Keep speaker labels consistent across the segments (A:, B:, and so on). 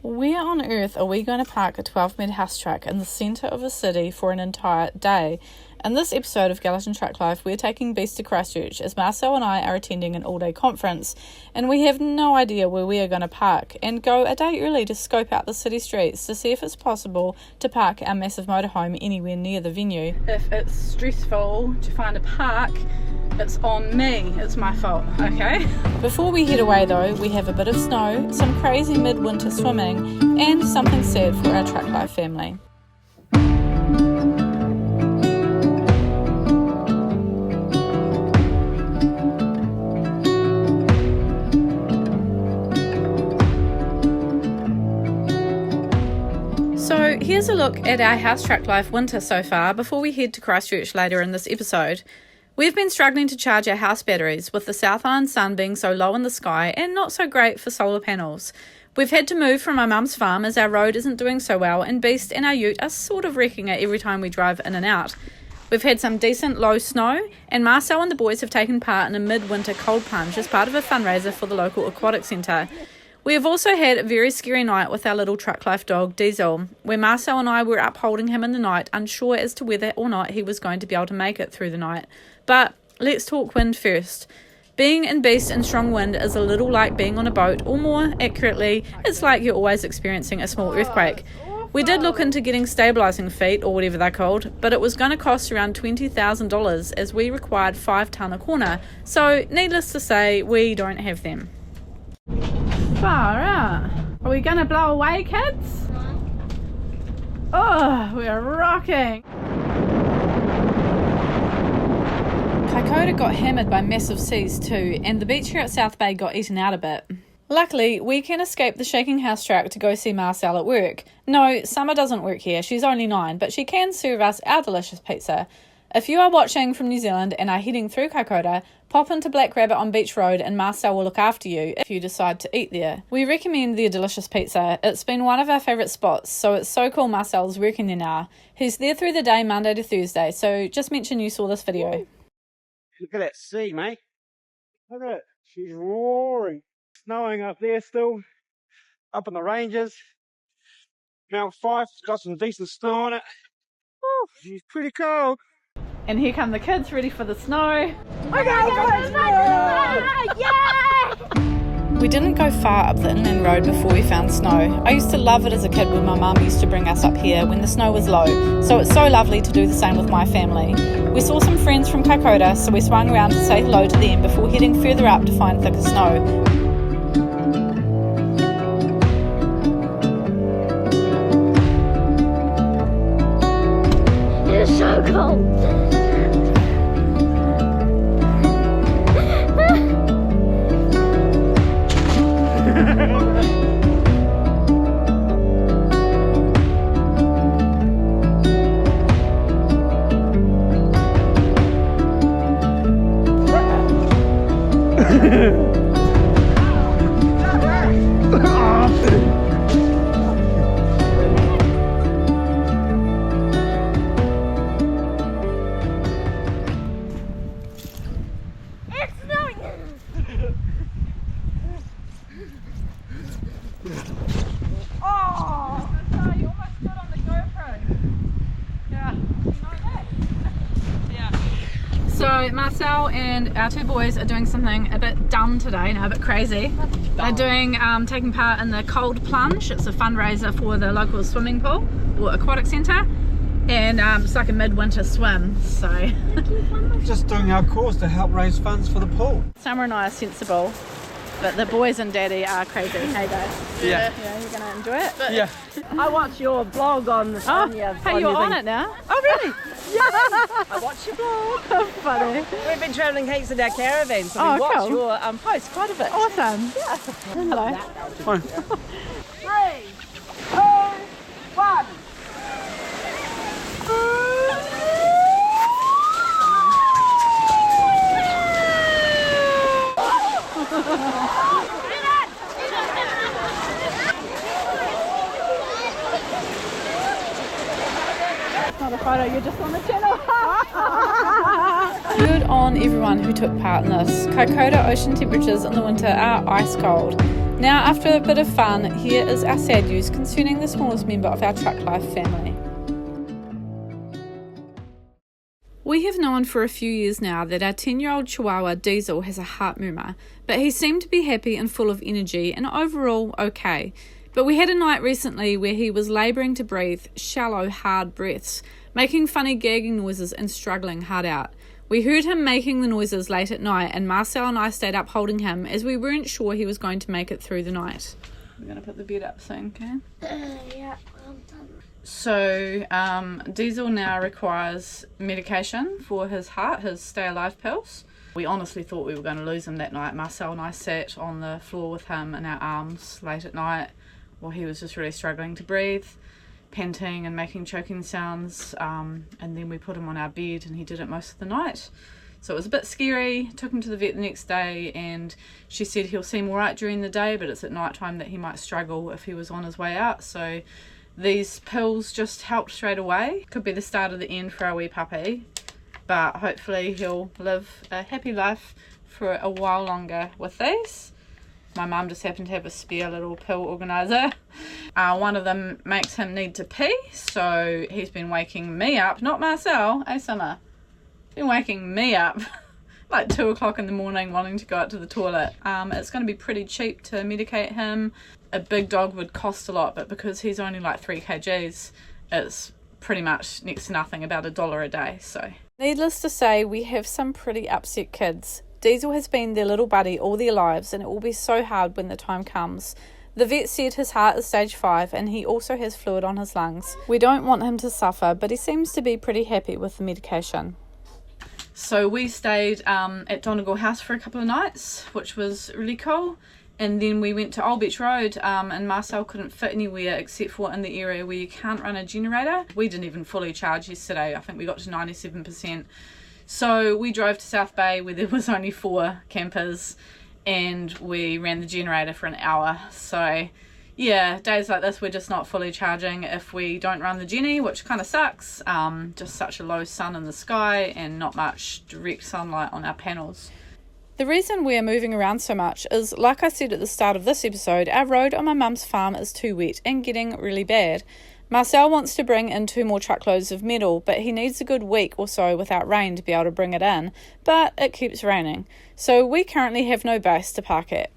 A: Where on earth are we going to park a 12-metre house truck in the centre of a city for an entire day? In this episode of Gallatin Truck Life, we're taking Beast to Christchurch as Marcel and I are attending an all-day conference, and we have no idea where we are going to park, and go a day early to scope out the city streets to see if it's possible to park our massive motorhome anywhere near the venue. If it's stressful to find a park, it's on me, it's my fault, okay? Before we head away though, we have a bit of snow, some crazy midwinter swimming, and something sad for our Truck Life family. So here's a look at our House Truck Life winter so far before we head to Christchurch later in this episode. We've been struggling to charge our house batteries with the South Island sun being so low in the sky and not so great for solar panels. We've had to move from our mum's farm as our road isn't doing so well and Beast and our ute are sort of wrecking it every time we drive in and out. We've had some decent low snow and Marcel and the boys have taken part in a midwinter cold plunge as part of a fundraiser for the local aquatic centre. We have also had a very scary night with our little Truck Life dog, Diesel, where Marcel and I were up holding him in the night, unsure as to whether or not he was going to be able to make it through the night. But let's talk wind first. Being in Beast and strong wind is a little like being on a boat, or more accurately, it's like you're always experiencing a small earthquake. We did look into getting stabilising feet, or whatever they're called, but it was going to cost around $20,000 as we required 5 tonne a corner, so needless to say, we don't have them. Far out. Are we going to blow away, kids? Oh, we are rocking. Kaikoura got hammered by massive seas too, and the beach here at South Bay got eaten out a bit. Luckily, we can escape the shaking house truck to go see Marcel at work. No, Summer doesn't work here, she's only 9, but she can serve us our delicious pizza. If you are watching from New Zealand and are heading through Kaikoura, pop into Black Rabbit on Beach Road and Marcel will look after you if you decide to eat there. We recommend their delicious pizza. It's been one of our favourite spots, so it's so cool Marcel's working there now. He's there through the day Monday to Thursday, so just mention you saw this video.
B: Look at that sea, mate. Look at it. She's roaring. Snowing up there still. Up in the ranges. Mount Fife's got some decent snow on it. Woo, she's pretty cold.
A: And here come the kids ready for the snow. We didn't go far up the inland road before we found snow. I used to love it as a kid when my mum used to bring us up here when the snow was low, so it's so lovely to do the same with my family. We saw some friends from Kaikoura, so we swung around to say hello to them before heading further up to find thicker snow.
C: It's so cold.
A: So Marcel and our 2 boys are doing something a bit dumb today, a bit crazy. They're doing taking part in the cold plunge. It's a fundraiser for the local swimming pool or aquatic centre, and it's like a midwinter swim. So
B: Just doing our course to help raise funds for the pool.
A: Summer and I are sensible, but the boys and Daddy are crazy. Hey guys.
B: Yeah.
A: Yeah, you're gonna enjoy it. But
B: Yeah.
D: I watch your blog on your
A: hey, you're on it now?
D: Oh really? Yeah. I watch your blog.
A: Funny.
D: We've been travelling heaps in our caravan, so we
A: Oh,
D: watch
A: cool.
D: your posts quite a bit.
A: Awesome.
D: Yeah.
A: Hello.
B: Fine.
D: 3, 2, 1.
A: Not a photo, you're just on the channel. Good on everyone who took part in this. Kaikoura ocean temperatures in the winter are ice cold. Now, after a bit of fun, here is our sad news concerning the smallest member of our Truck Life family. We have known for a few years now that our 10-year-old Chihuahua Diesel has a heart murmur, but he seemed to be happy and full of energy and overall okay. But we had a night recently where he was labouring to breathe shallow, hard breaths, making funny gagging noises and struggling hard out. We heard him making the noises late at night, and Marcel and I stayed up holding him as we weren't sure he was going to make it through the night. We're going to put the bed up soon, okay?
C: Yeah, I'm done.
A: So, Diesel now requires medication for his heart, his stay alive pills. We honestly thought we were going to lose him that night. Marcel and I sat on the floor with him in our arms late at night while he was just really struggling to breathe, panting and making choking sounds, and then we put him on our bed and he did it most of the night. So it was a bit scary. Took him to the vet the next day and she said he'll seem alright during the day, but it's at night time that he might struggle if he was on his way out. So these pills just helped straight away. Could be the start of the end for our wee puppy, but hopefully he'll live a happy life for a while longer with these. My mum just happened to have a spare little pill organiser. One of them makes him need to pee, so he's been waking me up, not Marcel, Summer. Been waking me up like 2 o'clock in the morning wanting to go out to the toilet. It's going to be pretty cheap to medicate him. A big dog would cost a lot, but because he's only like 3 kgs, it's pretty much next to nothing, about $1 a day. So, needless to say, we have some pretty upset kids. Diesel has been their little buddy all their lives, and it will be so hard when the time comes. The vet said his heart is stage 5 and he also has fluid on his lungs. We don't want him to suffer, but he seems to be pretty happy with the medication. So we stayed at Donegal House for a couple of nights, which was really cool. And then we went to Old Beach Road, and Marcel couldn't fit anywhere except for in the area where you can't run a generator. We didn't even fully charge yesterday. I think we got to 97%. So we drove to South Bay where there was only 4 campers and we ran the generator for an hour. So yeah, days like this we're just not fully charging if we don't run the Genie, which kind of sucks. Just such a low sun in the sky and not much direct sunlight on our panels. The reason we are moving around so much is, like I said at the start of this episode, our road on my mum's farm is too wet and getting really bad. Marcel wants to bring in 2 more truckloads of metal, but he needs a good week or so without rain to be able to bring it in, but it keeps raining. So we currently have no base to park at.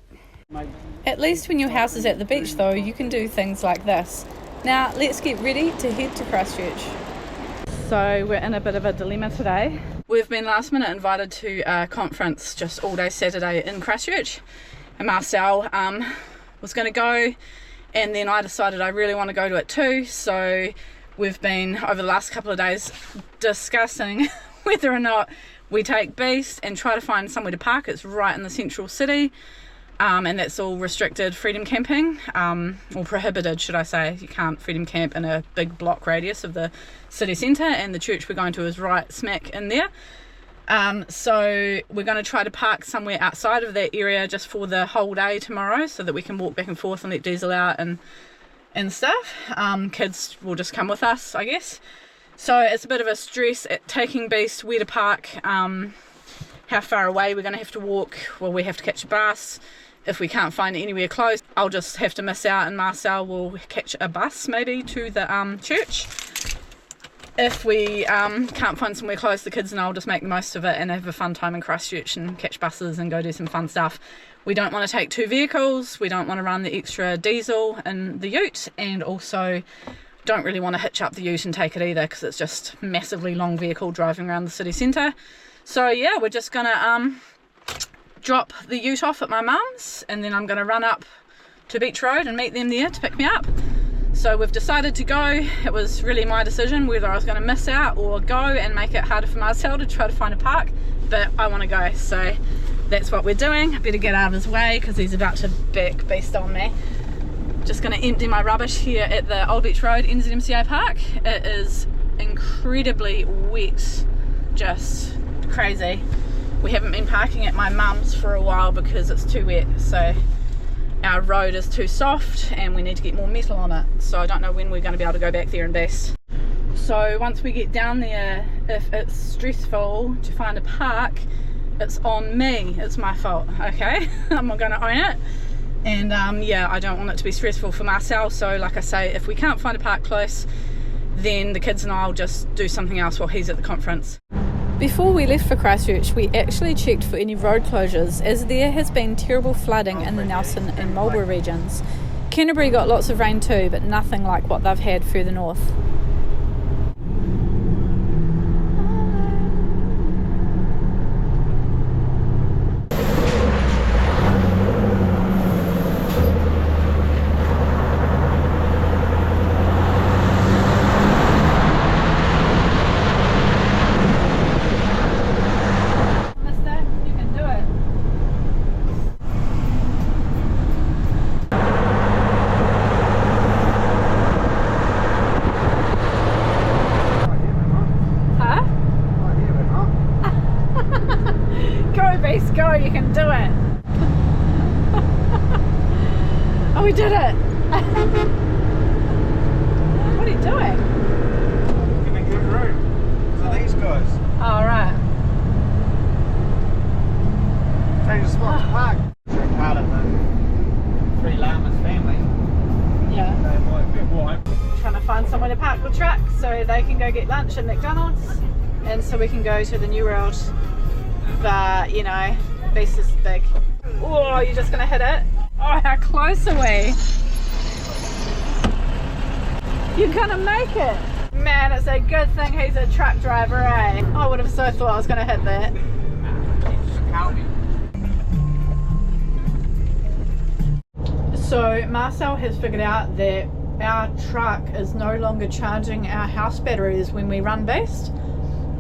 A: At least when your house is at the beach though, you can do things like this. Now let's get ready to head to Christchurch. So we're in a bit of a dilemma today. We've been last minute invited to a conference just all day Saturday in Christchurch, and Marcel was going to go, and then I decided I really want to go to it too. So we've been over the last couple of days discussing whether or not we take Beast and try to find somewhere to park. It's right in the central city, and that's all restricted freedom camping, or prohibited should I say. You can't freedom camp in a big block radius of the city centre, and the church we're going to is right smack in there. So we're going to try to park somewhere outside of that area just for the whole day tomorrow, so that we can walk back and forth and let Diesel out and stuff. Kids will just come with us, I guess. So it's a bit of a stress at taking Beast, where to park, how far away we're going to have to walk. Well, we have to catch a bus. If we can't find anywhere close, I'll just have to miss out and Marcel will catch a bus maybe to the church. If we can't find somewhere close, the kids and I'll just make the most of it and have a fun time in Christchurch and catch buses and go do some fun stuff. We don't want to take 2 vehicles, we don't want to run the extra diesel in the ute, and also don't really want to hitch up the ute and take it either because it's just massively long vehicle driving around the city centre. So yeah, we're just going to drop the ute off at my mum's, and then I'm going to run up to Beach Road and meet them there to pick me up. So we've decided to go. It was really my decision whether I was going to miss out or go and make it harder for Marcel to try to find a park, but I want to go, so that's what we're doing. I better get out of his way because he's about to back Beast on me. Just going to empty my rubbish here at the Old Beach Road NZMCA Park. It is incredibly wet, just crazy. We haven't been parking at my mum's for a while because it's too wet, so our road is too soft and we need to get more metal on it. So I don't know when we're going to be able to go back there and Beast. So once we get down there, if it's stressful to find a park, it's on me, it's my fault, okay? I'm not going to own it. And yeah, I don't want it to be stressful for Marcel, so like I say, if we can't find a park close, then the kids and I'll just do something else while he's at the conference. Before we left for Christchurch, we actually checked for any road closures, as there has been terrible flooding in the Nelson and Marlborough regions. Canterbury got lots of rain too, but nothing like what they've had further north. Go, you can do it. Oh, we did it. What are you doing?
B: Giving good room to these guys.
A: Oh, right.
B: Change the spot to park. They're part of the Three Llamas family.
A: Yeah.
B: They might be white.
A: Trying to find somewhere to park the truck so they can go get lunch at McDonald's, and so we can go to the New World. But, you know, beast is big. Oh, you're just gonna hit it? Oh, how close are we? You're gonna make it. Man, it's a good thing he's a truck driver, eh? I would have so thought I was gonna hit that. So Marcel has figured out that our truck is no longer charging our house batteries when we run beast.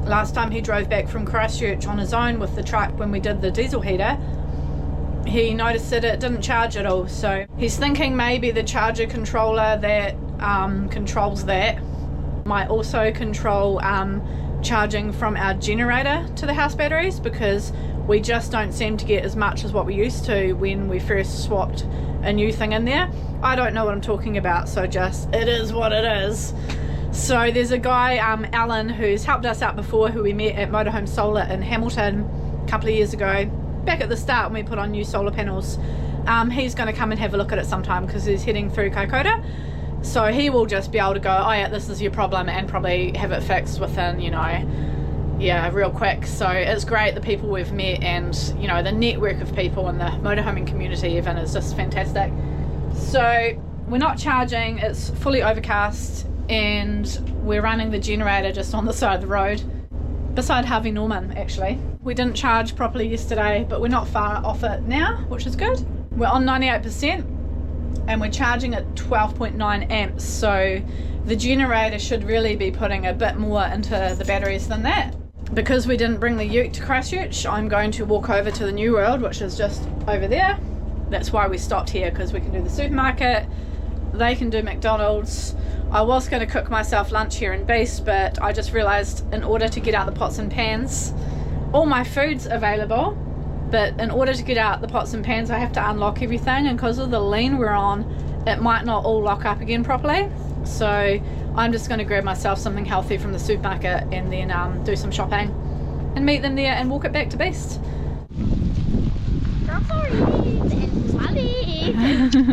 A: Last time he drove back from Christchurch on his own with the truck when we did the diesel heater, he noticed that it didn't charge at all. So he's thinking maybe the charger controller that controls that might also control charging from our generator to the house batteries, because we just don't seem to get as much as what we used to when we first swapped a new thing in there. I don't know what I'm talking about, so just it is what it is. So there's a guy, Alan, who's helped us out before, who we met at Motorhome Solar in Hamilton a couple of years ago, back at the start when we put on new solar panels. He's going to come and have a look at it sometime because he's heading through Kaikoura. So he will just be able to go, oh yeah, this is your problem, and probably have it fixed within, you know, yeah, real quick. So it's great, the people we've met, and, you know, the network of people in the motorhoming community even is just fantastic. So we're not charging, it's fully overcast, and we're running the generator just on the side of the road beside Harvey Norman. Actually, we didn't charge properly yesterday, but we're not far off it now, which is good. We're on 98% and we're charging at 12.9 amps, so the generator should really be putting a bit more into the batteries than that. Because we didn't bring the ute to Christchurch, I'm going to walk over to the New World, which is just over there. That's why we stopped here, because we can do the supermarket, they can do McDonald's. I was going to cook myself lunch here in Beast, but I just realised in order to get out the pots and pans, all my food's available, but in order to get out the pots and pans I have to unlock everything, and because of the lean we're on, it might not all lock up again properly. So I'm just going to grab myself something healthy from the supermarket and then do some shopping and meet them there and walk it back to Beast.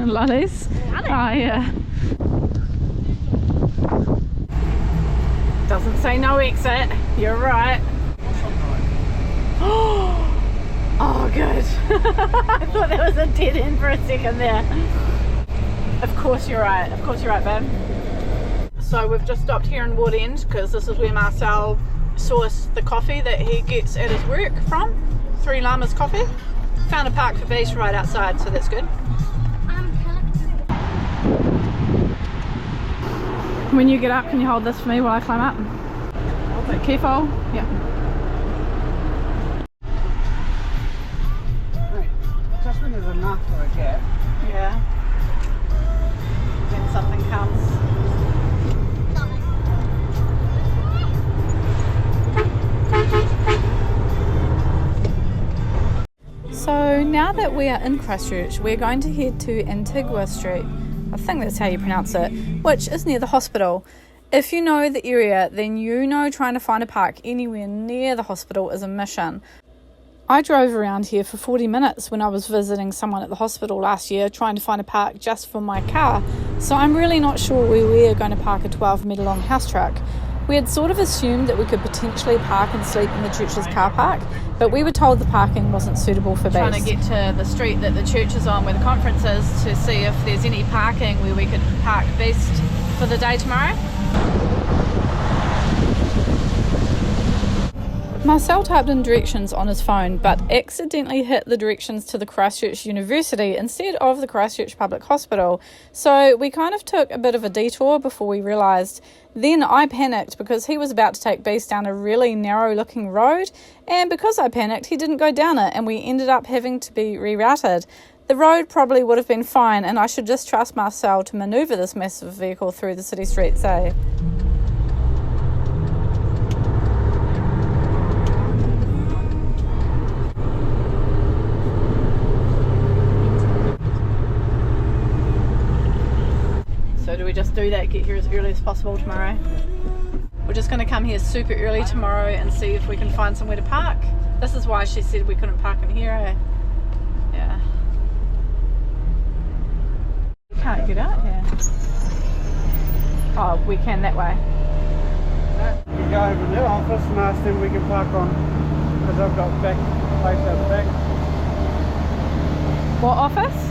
A: Lollies. Oh yeah. Doesn't say no exit. You're right. Oh, good. I thought there was a dead end for a second there. Of course you're right. Of course you're right, babe. So we've just stopped here in Wood End because this is where Marcel sourced the coffee that he gets at his work from. Three Llamas Coffee. Found a park for beast right outside, so that's good. When you get up, can you hold this for me while I climb up? Okay. Careful. Yeah.
B: Right. Just when there's enough for a gap.
A: Yeah. Then something comes. So now that we are in Christchurch, we're going to head to Antigua Street. I think that's how you pronounce it, which is near the hospital. If you know the area, then you know trying to find a park anywhere near the hospital is a mission. I drove around here for 40 minutes when I was visiting someone at the hospital last year trying to find a park just for my car, so I'm really not sure where we're going to park a 12-metre long house truck. We had sort of assumed that we could potentially park and sleep in the church's car park, but we were told the parking wasn't suitable for base. Trying to get to the street that the church is on where the conference is to see if there's any parking where we could park best for the day tomorrow. Marcel typed in directions on his phone but accidentally hit the directions to the Christchurch University instead of the Christchurch Public Hospital, so we kind of took a bit of a detour before we realised. Then I panicked because he was about to take Beast down a really narrow looking road, and because I panicked he didn't go down it and we ended up having to be rerouted. The road probably would have been fine and I should just trust Marcel to manoeuvre this massive vehicle through the city streets, eh? So do we just do that, get here as early as possible tomorrow? We're just going to come here super early tomorrow and see if we can find somewhere to park. This is why she said we couldn't park in here, eh? Yeah. We can't get out here. Oh, we can that way.
B: We go over to the office and ask them we can park on, because I've got back place out the back.
A: What office?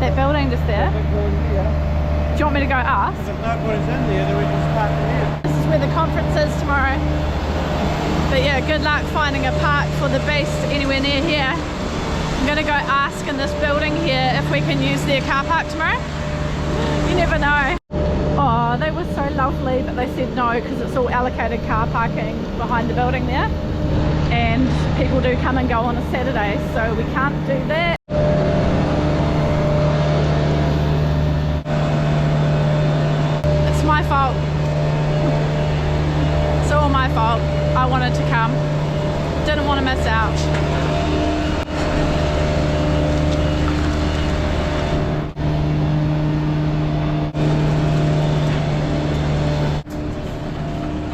A: That building just there?
B: Big building here.
A: Do you want me to go ask?
B: If nobody's in there, then we just park in here.
A: This is where the conference is tomorrow. But yeah, good luck finding a park for the Beast anywhere near here. I'm going to go ask in this building here if we can use their car park tomorrow. You never know. Oh, they were so lovely, but they said no because it's all allocated car parking behind the building there. And people do come and go on a Saturday, so we can't do that. My fault. It's all my fault. I wanted to come. Didn't want to miss out.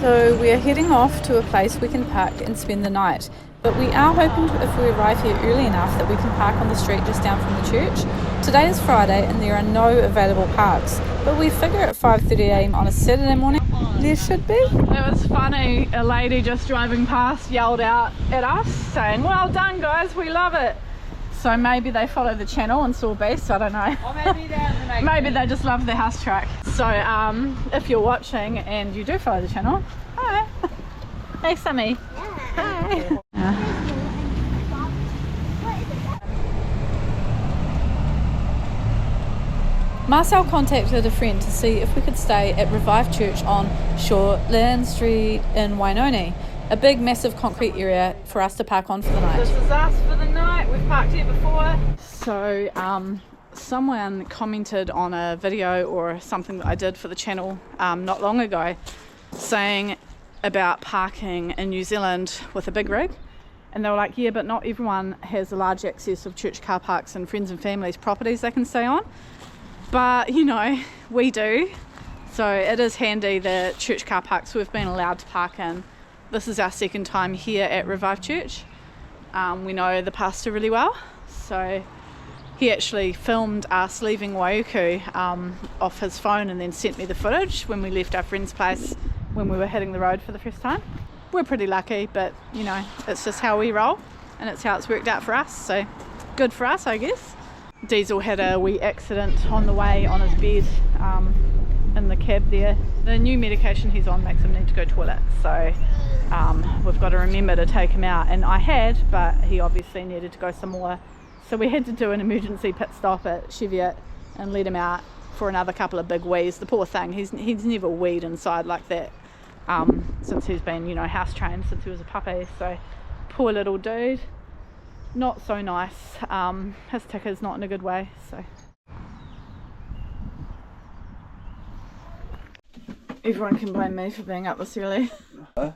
A: So we are heading off to a place we can park and spend the night. But we are hoping if we arrive here early enough that we can park on the street just down from the church. Today is Friday and there are no available parks, but we figure at 5:30 a.m. on a Saturday morning there should be. It was funny, a lady just driving past yelled out at us saying, "Well done guys, we love it." So maybe they followed the channel and saw Beast, I don't know.
D: Or maybe they're
A: Maybe they just love the house track. So if you're watching and you do follow the channel, hi. Hey Sammy. Hi. Marcel contacted a friend to see if we could stay at Revive Church on Shoreland Street in Wainoni, a big massive concrete area for us to park on for the night. This is us for the night, we've parked here before. So someone commented on a video or something that I did for the channel not long ago saying about parking in New Zealand with a big rig, and they were like, yeah, but not everyone has a large access of church car parks and friends and families properties they can stay on. But you know, we do, so it is handy the church car parks we've been allowed to park in. This is our second time here at Revive Church. We know the pastor really well, so he actually filmed us leaving Waiuku off his phone and then sent me the footage when we left our friend's place when we were hitting the road for the first time. We're pretty lucky, but you know, it's just how we roll and it's how it's worked out for us, so good for us, I guess. Diesel had a wee accident on the way on his bed in the cab there. The new medication he's on makes him need to go to the toilet, so we've got to remember to take him out, and I had, but he obviously needed to go some more, so we had to do an emergency pit stop at Cheviot and let him out for another couple of big wees. The poor thing, he's never weed inside like that since he's been, you know, house trained since he was a puppy, so poor little dude. Not so nice. His ticker's not in a good way, so. Everyone can blame me for being up this early.
B: I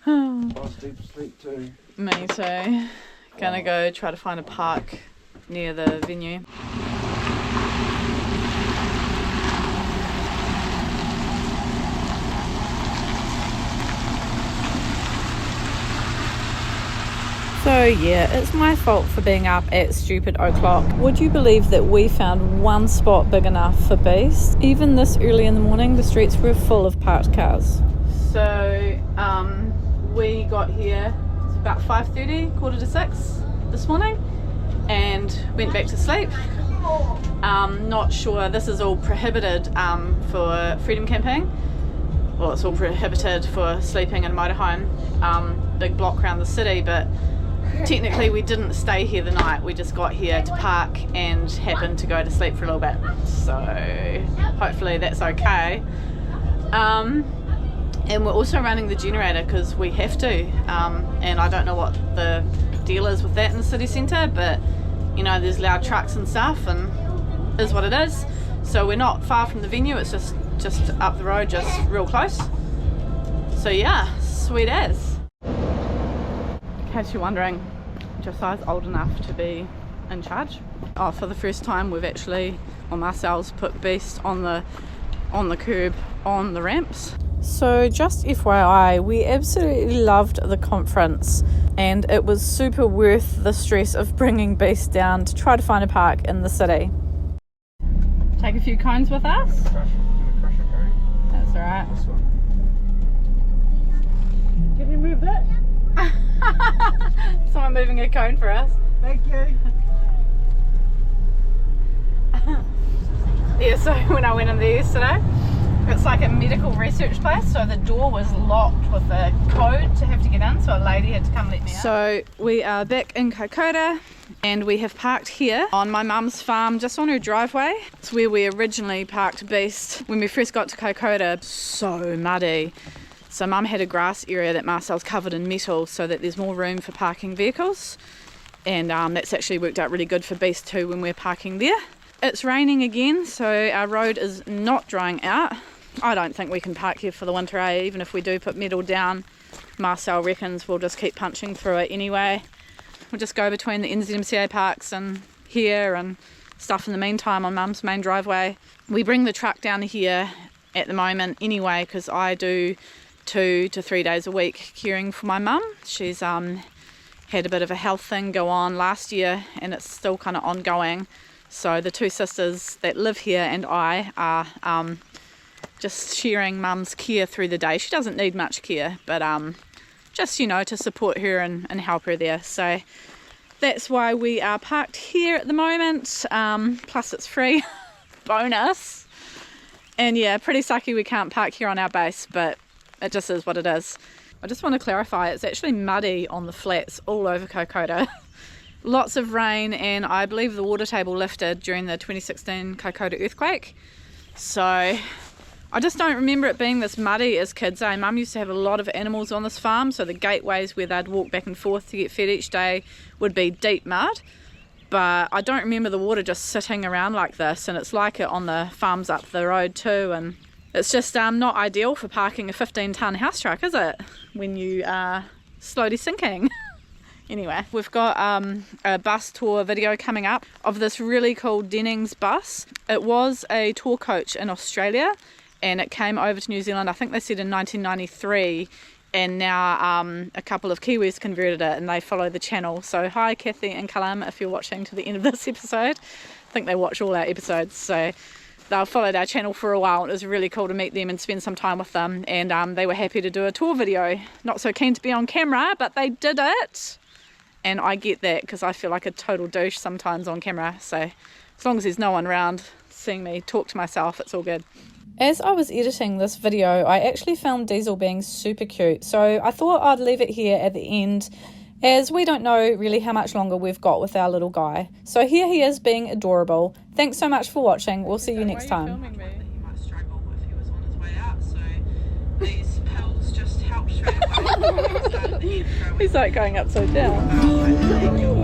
B: was deep asleep too.
A: Me too. Gonna go try to find a park near the venue. yeah, it's my fault for being up at stupid o'clock. Would you believe that we found one spot big enough for Beast? Even this early in the morning, the streets were full of parked cars. So, we got here about 5:30, 5:45 this morning, and went back to sleep. Not sure, this is all prohibited for freedom camping. Well, it's all prohibited for sleeping in a motorhome, big block around the city, but technically we didn't stay here the night, we just got here to park and happened to go to sleep for a little bit, so hopefully that's okay. And we're also running the generator because we have to, and I don't know what the deal is with that in the city centre, but you know, there's loud trucks and stuff and is what it is. So we're not far from the venue, it's just up the road, just real close. So yeah, sweet as. In case you're wondering, Josiah's old enough to be in charge. Oh, for the first time we've actually, well, Marcel's put Beast on the curb on the ramps. So just FYI, we absolutely loved the conference and it was super worth the stress of bringing Beast down to try to find a park in the city. Take a few cones with us? That's alright.
B: Can you move that?
A: Someone moving a cone for us.
B: Thank you.
A: Yeah, so when I went in there yesterday, it's like a medical research place, so the door was locked with a code to have to get in, so a lady had to come let me out. So we are back in Kaikoura and we have parked here on my mum's farm, just on her driveway. It's where we originally parked Beast when we first got to Kaikoura. So muddy. So mum had a grass area that Marcel's covered in metal so that there's more room for parking vehicles, and that's actually worked out really good for Beast too when we're parking there. It's raining again, so our road is not drying out. I don't think we can park here for the winter, even if we do put metal down. Marcel reckons we'll just keep punching through it anyway. We'll just go between the NZMCA parks and here and stuff in the meantime on mum's main driveway. We bring the truck down here at the moment anyway because I do 2 to 3 days a week caring for my mum. She's had a bit of a health thing go on last year and it's still kind of ongoing. So the 2 sisters that live here and I are just sharing mum's care through the day. She doesn't need much care, but just, you know, to support her and help her there. So that's why we are parked here at the moment. Plus it's free. Bonus. And yeah, pretty sucky we can't park here on our base, but it just is what it is. I just want to clarify, it's actually muddy on the flats all over Kaikoura. Lots of rain, and I believe the water table lifted during the 2016 Kaikoura earthquake. So I just don't remember it being this muddy as kids. Mum used to have a lot of animals on this farm, so the gateways where they'd walk back and forth to get fed each day would be deep mud. But I don't remember the water just sitting around like this, and it's like it on the farms up the road too. And it's just not ideal for parking a 15-tonne house truck, is it? When you are slowly sinking. Anyway, we've got a bus tour video coming up of this really cool Dennings bus. It was a tour coach in Australia and it came over to New Zealand, I think they said in 1993, and now a couple of Kiwis converted it and they follow the channel. So hi Kathy and Callum, if you're watching to the end of this episode. I think they watch all our episodes, so they've followed our channel for a while. It was really cool to meet them and spend some time with them, and they were happy to do a tour video. Not so keen to be on camera, but they did it. And I get that because I feel like a total douche sometimes on camera. So as long as there's no one around seeing me talk to myself, it's all good. As I was editing this video, I actually filmed Diesel being super cute. So I thought I'd leave it here at the end, as we don't know really how much longer we've got with our little guy. So here he is being adorable. Thanks so much for watching. We'll see you next time.
E: He might struggle if he was on his way out. So these pills just helped straight away.
A: He's like going upside down.